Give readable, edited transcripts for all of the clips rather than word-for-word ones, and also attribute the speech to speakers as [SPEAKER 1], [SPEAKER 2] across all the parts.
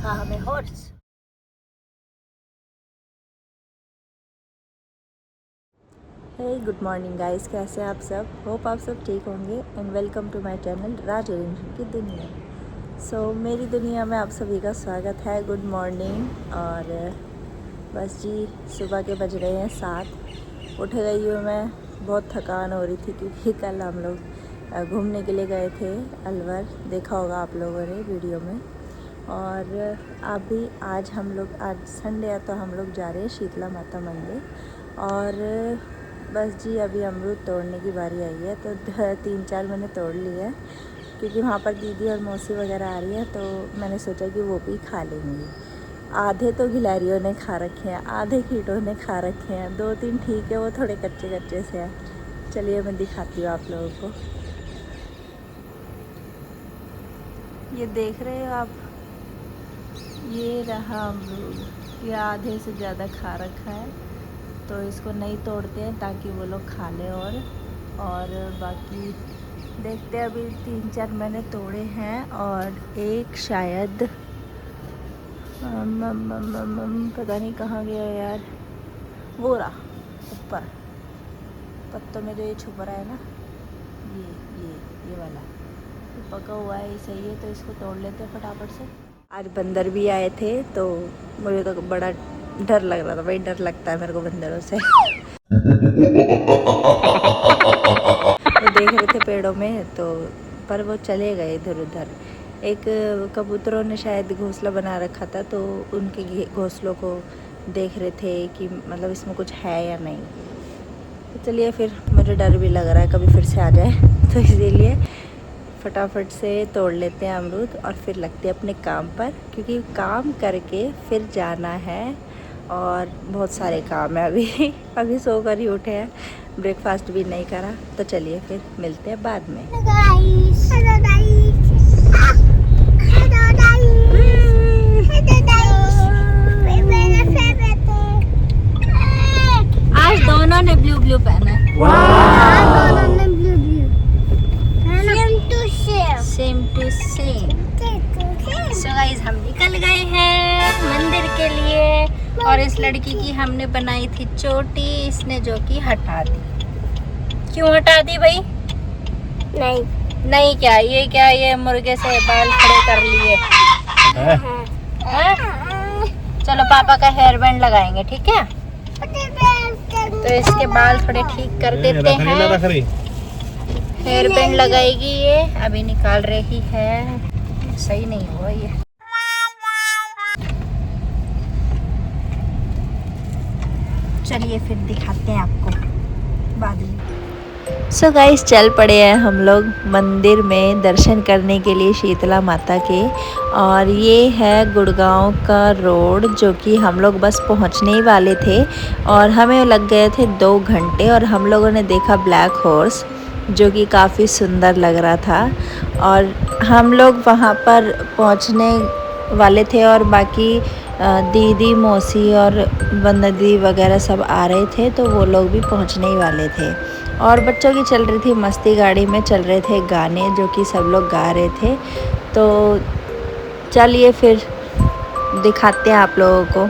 [SPEAKER 1] था हमें horse. Hey good morning guys, कैसे आप सब? होप आप सब ठीक होंगे and welcome to my channel Raj arrangement की दुनिया। मेरी दुनिया में आप सभी का स्वागत है। Good morning. और बस जी, सुबह के बज रहे हैं 7। उठ गई हूँ मैं। बहुत थकान हो रही थी क्योंकि कल हम लोग घूमने के लिए गए थे अलवर। देखा होगा आप लोगों ने वीडियो में। और अभी आज संडे है तो हम लोग जा रहे हैं शीतला माता मंदिर। और बस जी, अभी अमरूद तोड़ने की बारी आई है तो 3-4 मैंने तोड़ लिए हैं क्योंकि वहाँ पर दीदी और मौसी वगैरह आ रही है, तो मैंने सोचा कि वो भी खा लेंगी। आधे तो गिलहरियों ने खा रखे हैं, आधे कीटों ने खा रखे हैं, 2-3 ठीक है, वो थोड़े कच्चे कच्चे से हैं। चलिए मैं दिखाती हूँ आप लोगों को। ये देख रहे हो आप, ये रहा अमरूद। ये आधे से ज़्यादा खा रखा है, तो इसको नहीं तोड़ते हैं ताकि वो लोग खा लें। और बाकी देखते हैं। अभी 3-4 मैंने तोड़े हैं और एक शायद पता नहीं कहाँ गया यार। वो रहा ऊपर पत्तों में जो ये छुप रहा है ना, ये वाला तो पका हुआ है, सही है, तो इसको तोड़ लेते हैं फटाफट से। आज बंदर भी आए थे तो मुझे तो बड़ा डर लग रहा था। भाई, डर लगता है मेरे को बंदरों से। वो देख रहे थे पेड़ों में तो, पर वो चले गए इधर उधर। एक कबूतरों ने शायद घोंसला बना रखा था, तो उनके घोंसलों को देख रहे थे कि मतलब इसमें कुछ है या नहीं। तो चलिए, फिर मुझे डर भी लग रहा है कभी फिर से आ जाए, तो इसीलिए फटाफट से तोड़ लेते हैं अमरूद और फिर लगते हैं अपने काम पर, क्योंकि काम करके फिर जाना है। और बहुत सारे काम है अभी। अभी सो कर ही उठे हैं, ब्रेकफास्ट भी नहीं करा। तो चलिए फिर मिलते हैं बाद में। आज दोनों ने ब्लू ब्लू पहना है। Same to same. So guys, हम निकल गए हैं मंदिर के लिए। और इस लड़की की हमने बनाई थी चोटी, इसने जो कि हटा दी। क्यों हटा दी भाई? नहीं क्या ये मुर्गे से बाल खड़े कर लिए हैं? चलो पापा का हेयर बैंड लगाएंगे, ठीक है? तो इसके बाल थोड़े ठीक कर देते हैं। हेयर बैंड लगाएगी ये, अभी निकाल रही है। सही नहीं हुआ ये। चलिए फिर दिखाते हैं आपको बाद में। सो गाइस, चल पड़े हैं हम लोग मंदिर में दर्शन करने के लिए शीतला माता के। और ये है गुड़गांव का रोड, जो कि हम लोग बस पहुंचने ही वाले थे और हमें लग गए थे 2 घंटे। और हम लोगों ने देखा ब्लैक हॉर्स, जो कि काफ़ी सुंदर लग रहा था। और हम लोग वहाँ पर पहुँचने वाले थे और बाकी दीदी, मौसी और वंदना दीदी वगैरह सब आ रहे थे, तो वो लोग भी पहुँचने ही वाले थे। और बच्चों की चल रही थी मस्ती, गाड़ी में चल रहे थे गाने जो कि सब लोग गा रहे थे। तो चलिए फिर दिखाते हैं आप लोगों को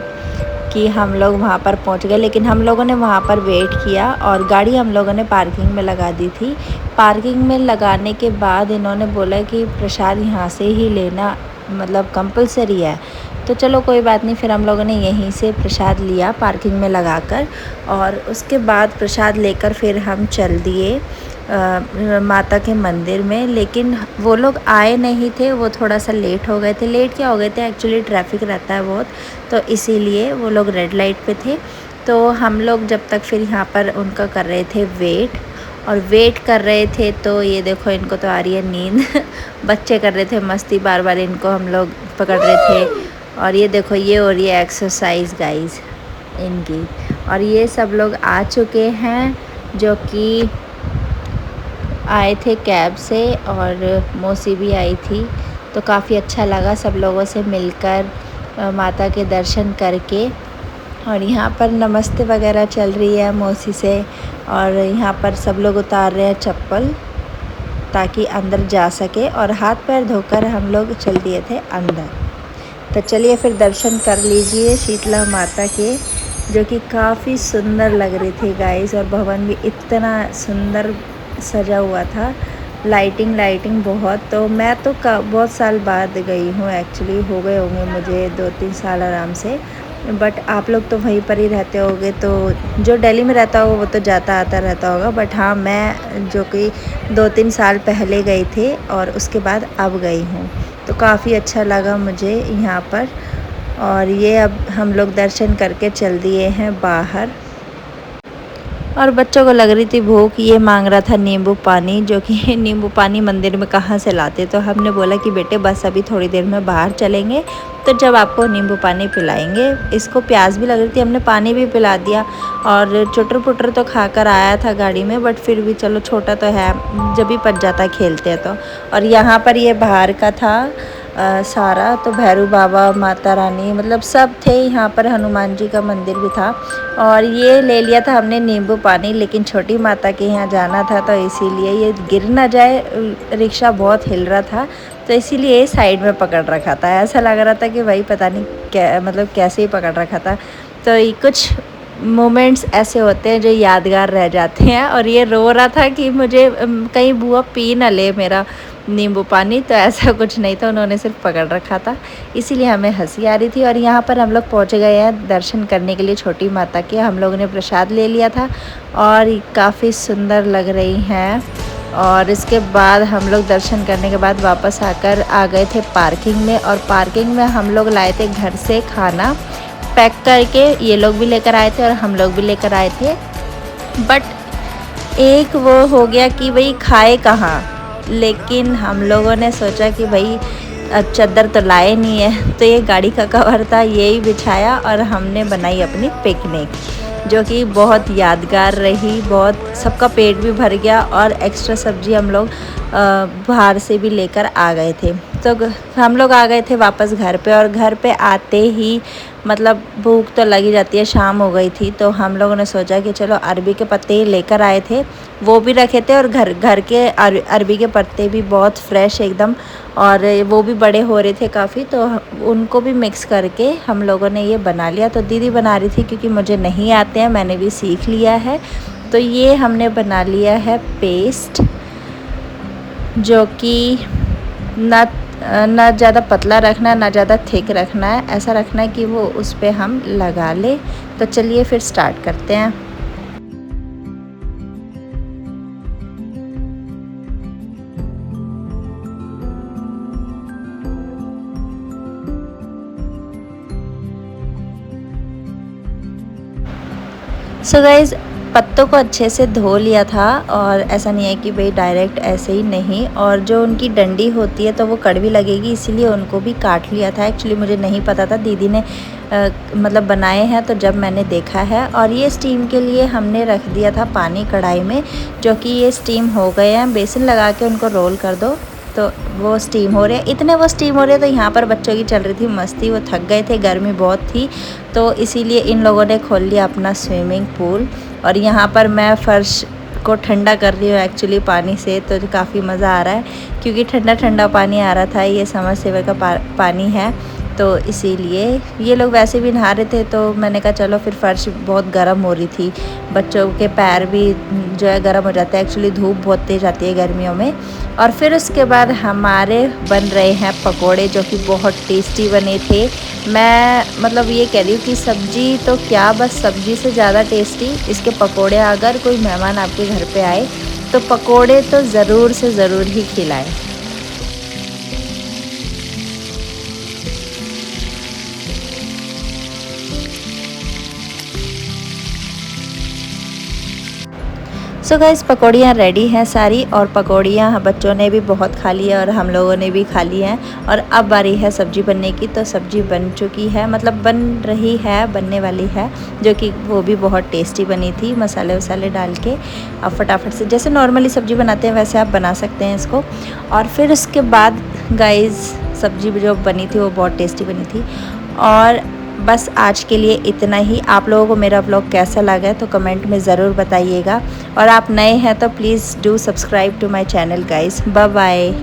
[SPEAKER 1] कि हम लोग वहाँ पर पहुँच गए। लेकिन हम लोगों ने वहाँ पर वेट किया और गाड़ी हम लोगों ने पार्किंग में लगा दी थी। पार्किंग में लगाने के बाद इन्होंने बोला कि प्रसाद यहाँ से ही लेना मतलब कंपलसरी है। तो चलो कोई बात नहीं, फिर हम लोगों ने यहीं से प्रसाद लिया पार्किंग में लगाकर। और उसके बाद प्रसाद लेकर फिर हम चल दिए माता के मंदिर में। लेकिन वो लोग आए नहीं थे, वो थोड़ा सा लेट हो गए थे। लेट क्या हो गए थे, एक्चुअली ट्रैफिक रहता है बहुत, तो इसीलिए वो लोग रेड लाइट पे थे। तो हम लोग जब तक फिर यहाँ पर उनका कर रहे थे वेट कर रहे थे, तो ये देखो इनको तो आ रही है नींद। बच्चे कर रहे थे मस्ती, बार बार इनको हम लोग पकड़ रहे थे। और ये देखो, ये हो रही है एक्सरसाइज गाइस इनकी। और ये सब लोग आ चुके हैं जो कि आए थे कैब से, और मौसी भी आई थी। तो काफ़ी अच्छा लगा सब लोगों से मिलकर, माता के दर्शन करके। और यहाँ पर नमस्ते वगैरह चल रही है मौसी से। और यहाँ पर सब लोग उतार रहे हैं चप्पल ताकि अंदर जा सके, और हाथ पैर धोकर हम लोग चल दिए थे अंदर। तो चलिए फिर दर्शन कर लीजिए शीतला माता के, जो कि काफ़ी सुंदर लग रही थी गाइस। और भवन भी इतना सुंदर सजा हुआ था, लाइटिंग बहुत। तो मैं तो बहुत साल बाद गई हूँ एक्चुअली, हो गए होंगे मुझे 2-3 साल आराम से। बट आप लोग तो वहीं पर ही रहते होगे, तो जो दिल्ली में रहता होगा वो तो जाता आता रहता होगा। बट हाँ, मैं जो कि 2-3 साल पहले गई थी और उसके बाद अब गई हूँ, तो काफ़ी अच्छा लगा मुझे यहाँ पर। और ये अब हम लोग दर्शन करके चल दिए हैं बाहर। और बच्चों को लग रही थी भूख, ये मांग रहा था नींबू पानी, जो कि नींबू पानी मंदिर में कहाँ से लाते। तो हमने बोला कि बेटे बस अभी थोड़ी देर में बाहर चलेंगे, तो जब आपको नींबू पानी पिलाएंगे। इसको प्यास भी लग रही थी, हमने पानी भी पिला दिया। और चुटर पुटर तो खाकर आया था गाड़ी में, बट फिर भी चलो छोटा तो है, जब भी पच जाता खेलते हैं तो। और यहाँ पर ये बाहर का था सारा, तो भैरू बाबा, माता रानी, मतलब सब थे यहाँ पर। हनुमान जी का मंदिर भी था। और ये ले लिया था हमने नींबू पानी, लेकिन छोटी माता के यहाँ जाना था, तो इसीलिए ये गिर ना जाए, रिक्शा बहुत हिल रहा था, तो इसीलिए साइड में पकड़ रखा था। ऐसा लग रहा था कि भाई पता नहीं क्या, मतलब कैसे ही पकड़ रखा था। तो ये कुछ मोमेंट्स ऐसे होते हैं जो यादगार रह जाते हैं। और ये रो रहा था कि मुझे कहीं बुआ पी ना ले मेरा नींबू पानी, तो ऐसा कुछ नहीं था, उन्होंने सिर्फ पकड़ रखा था, इसीलिए हमें हंसी आ रही थी। और यहाँ पर हम लोग पहुँच गए हैं दर्शन करने के लिए छोटी माता के। हम लोगों ने प्रसाद ले लिया था और काफ़ी सुंदर लग रही हैं। और इसके बाद हम लोग दर्शन करने के बाद वापस आकर आ गए थे पार्किंग में। और पार्किंग में हम लोग लाए थे घर से खाना पैक करके, ये लोग भी लेकर आए थे और हम लोग भी लेकर आए थे। बट एक वो हो गया कि भाई खाए कहाँ, लेकिन हम लोगों ने सोचा कि भाई चादर तो लाए नहीं है, तो ये गाड़ी का कवर था, यही बिछाया और हमने बनाई अपनी पिकनिक, जो कि बहुत यादगार रही। बहुत सबका पेट भी भर गया और एक्स्ट्रा सब्जी हम लोग बाहर से भी लेकर आ गए थे। तो हम लोग आ गए थे वापस घर पे। और घर पे आते ही मतलब भूख तो लगी जाती है, शाम हो गई थी, तो हम लोगों ने सोचा कि चलो अरबी के पत्ते लेकर आए थे, वो भी रखे थे। और घर के अरबी के पत्ते भी बहुत फ्रेश एकदम, और वो भी बड़े हो रहे थे काफ़ी, तो उनको भी मिक्स करके हम लोगों ने ये बना लिया। तो दीदी बना रही थी क्योंकि मुझे नहीं आते हैं, मैंने भी सीख लिया है। तो ये हमने बना लिया है पेस्ट, जो कि ना ज़्यादा पतला रखना है, ना ज़्यादा थिक रखना है, ऐसा रखना है कि वो उस पर हम लगा ले। तो चलिए फिर स्टार्ट करते हैं। सो गाइज़, पत्तों को अच्छे से धो लिया था। और ऐसा नहीं है कि भाई डायरेक्ट ऐसे ही नहीं, और जो उनकी डंडी होती है तो वो कड़वी लगेगी, इसीलिए उनको भी काट लिया था। एक्चुअली मुझे नहीं पता था, दीदी ने मतलब बनाए हैं तो जब मैंने देखा है। और ये स्टीम के लिए हमने रख दिया था पानी कढ़ाई में, जो कि ये स्टीम हो गए हैं। बेसन लगा के उनको रोल कर दो, तो वो स्टीम हो रहे हैं। इतने वो स्टीम हो रहे हैं, तो यहाँ पर बच्चों की चल रही थी मस्ती, वो थक गए थे, गर्मी बहुत थी, तो इसीलिए इन लोगों ने खोल लिया अपना स्विमिंग पूल। और यहाँ पर मैं फ़र्श को ठंडा कर रही हूँ एक्चुअली पानी से, तो काफ़ी मज़ा आ रहा है क्योंकि ठंडा ठंडा पानी आ रहा था। ये समर सेवर का पानी है, तो इसीलिए ये लोग वैसे भी नहा रहे थे, तो मैंने कहा चलो फिर। फ़र्श बहुत गर्म हो रही थी, बच्चों के पैर भी जो है गर्म हो जाते हैं, एक्चुअली धूप बहुत तेज़ आती है गर्मियों में। और फिर उसके बाद हमारे बन रहे हैं पकोड़े, जो कि बहुत टेस्टी बने थे। मैं मतलब ये कह रही हूँ कि सब्ज़ी तो क्या, बस सब्ज़ी से ज़्यादा टेस्टी इसके पकोड़े। अगर कोई मेहमान आपके घर पे आए तो पकोड़े तो ज़रूर से ज़रूर ही खिलाएं। सो गाइस, पकौड़ियाँ रेडी हैं सारी, और पकौड़ियाँ बच्चों ने भी बहुत खा ली है और हम लोगों ने भी खा ली हैं। और अब बारी है सब्ज़ी बनने की, तो सब्ज़ी बन चुकी है, मतलब बन रही है, बनने वाली है, जो कि वो भी बहुत टेस्टी बनी थी, मसाले वसाले डाल के। अब फटाफट से जैसे नॉर्मली सब्ज़ी बनाते हैं वैसे आप बना सकते हैं इसको। और फिर उसके बाद गाइस, सब्ज़ी जो बनी थी वो बहुत टेस्टी बनी थी। और बस आज के लिए इतना ही। आप लोगों को मेरा व्लॉग कैसा लगा है तो कमेंट में ज़रूर बताइएगा। और आप नए हैं तो please do subscribe to my channel guys. Bye bye.